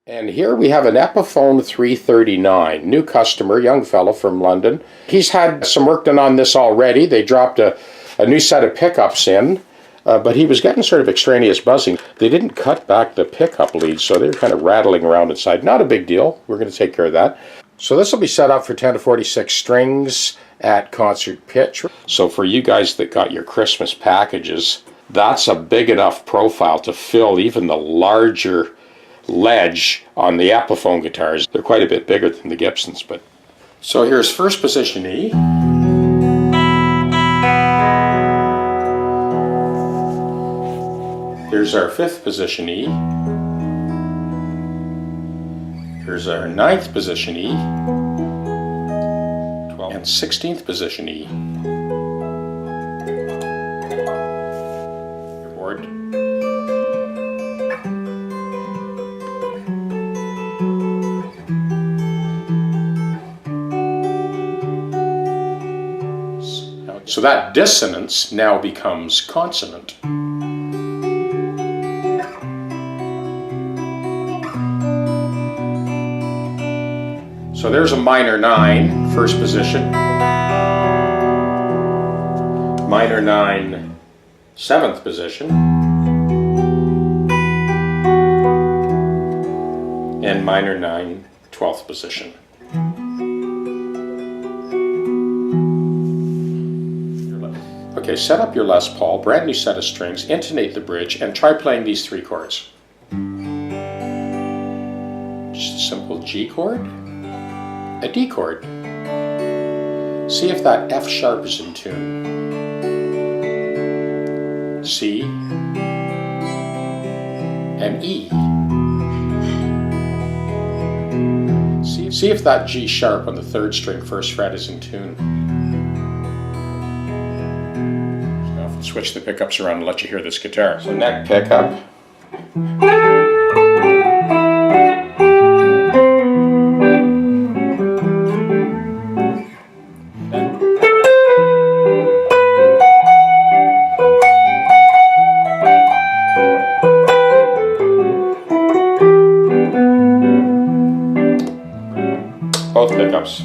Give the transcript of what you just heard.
And here we have an Epiphone 339, new customer, young fellow from London. He's had some work done on this already. They dropped a new set of pickups in, but he was getting sort of extraneous buzzing. They didn't cut back the pickup leads, so they were kind of rattling around inside. Not a big deal. We're going to take care of that. So this will be set up for 10 to 46 strings at concert pitch. So for you guys that got your Christmas packages, that's a big enough profile to fill even the larger ledge on the Epiphone guitars. They're quite a bit bigger than the Gibsons, but so here's first position E. Here's our fifth position E. Here's our ninth position E. 12th and 16th position E. Fingerboard. So that dissonance now becomes consonant. So there's a minor 9, first position. Minor 9, 7th position. And minor 9, 12th position. Okay, set up your Les Paul, brand new set of strings, intonate the bridge, and try playing these three chords. Just a simple G chord, a D chord. See if that F sharp is in tune. C and E. See if that G sharp on the 3rd string, 1st fret is in tune. Switch the pickups around and let you hear this guitar. So neck pickup. Both pickups.